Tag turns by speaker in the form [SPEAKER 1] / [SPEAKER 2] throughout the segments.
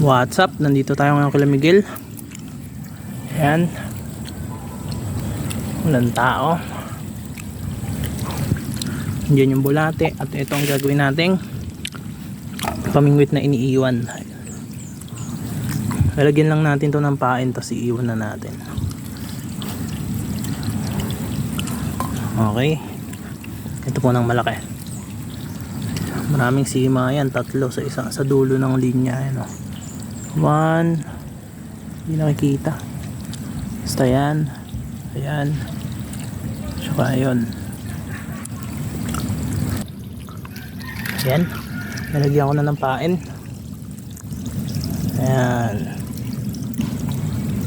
[SPEAKER 1] What's up? Nandito tayo ngayon kila Miguel. Ayan. Walang tao. Diyan yung bulate. At ito ang gagawin nating pamingwit na iniiwan. Lalagyan lang natin to ng pain, tapos iiwan na natin. Okay. Ito po ng malaki. Maraming sima yan. 3 sa dulo ng linya. Ayan, oh. 1, hindi nakikita. Basta yan. Ayan. Saka yun. Ayan. Nalagyan ko na ng pain. Ayan.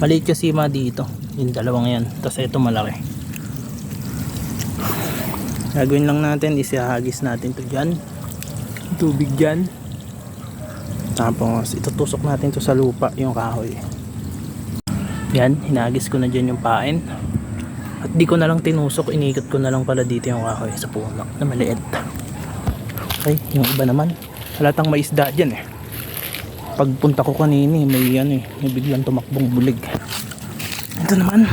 [SPEAKER 1] Maliit yung sima dito. Yung dalawang yan. Tapos ito malaki. Gagawin lang natin, isihagis natin to dyan. Tubig dyan. Tapos itutusok natin to sa lupa, yung kahoy. Yan, hinagis ko na dyan yung pain. At di ko na lang tinusok, inikot ko na lang pala dito yung kahoy sa puno na maliit. Okay, yung iba naman halatang may isda dyan eh. Pagpunta ko kanini may biglang tumakbong bulig. Ito naman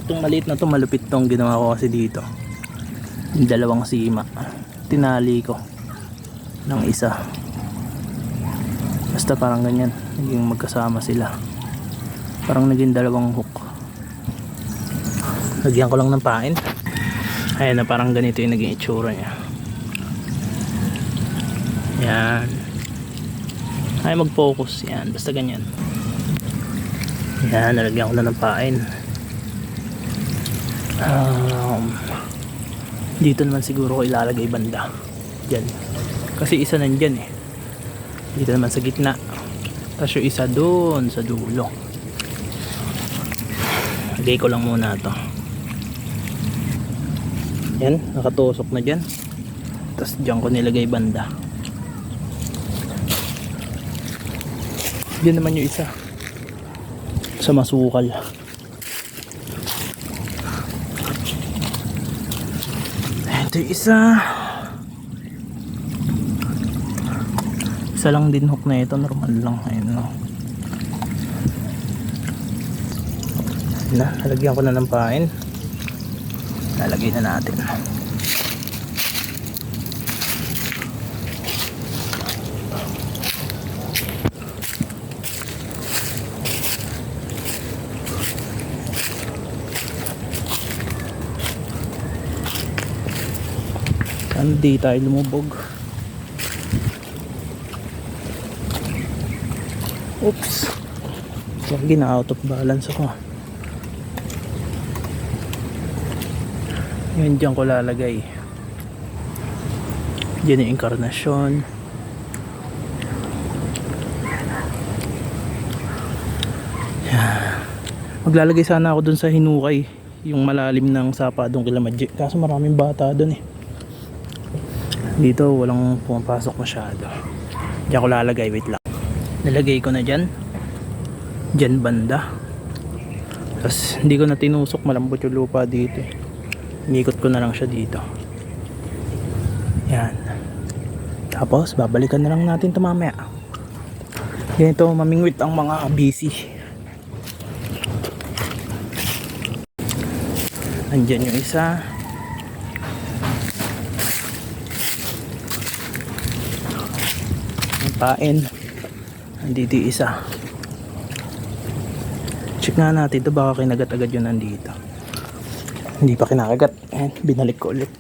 [SPEAKER 1] itong maliit na to, malupit tong ginawa ko kasi dito. Yung dalawang sima tinali ko ng isa, basta parang ganyan, naging magkasama sila, parang naging dalawang hook. Lagyan ko lang ng pain. Ayan na, parang ganito yung naging itsura nya. Yan, ay mag-focus yan, basta ganyan. Yan, nalagyan ko na ng pain. Dito naman siguro ko ilalagay banda dyan, kasi isa nandyan eh. Dito naman sa gitna, tapos yung isa doon sa dulo. Lagay ko lang muna to. Yan, nakatusok na dyan. Tapos dyan ko nilagay banda. Dyan naman yung isa sa masukal. Ito yung isa lang din hook na ito, normal lang. Ayun, no? Nalagyan ko na ng pain. Lalagay na natin. Hindi tayo lumubog. Oops, lagi na out of balance ako. Yan, dyan ko lalagay. Dyan yung inkarnasyon. Maglalagay sana ako dun sa hinukay, yung malalim ng sapa doon kila Madji, kaso maraming bata dun eh. Dito walang pumapasok masyado. Diyan ko lalagay, wait lang. Nilagay ko na dyan banda. Tapos hindi ko na tinusok, malambot yung lupa dito eh. Inikot ko na lang siya dito. Yan. Tapos babalikan na lang natin ito mamaya. Ganito mamingwit ang mga busy. Andyan yung isa. Ang pain. Andito yung isa. Check nga natin ito, baka kinagat agad yun nandito. Hindi pa kinakagat. Ayan, binalik ko ulit.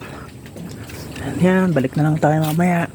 [SPEAKER 1] Ayan, balik na lang tayo mamaya.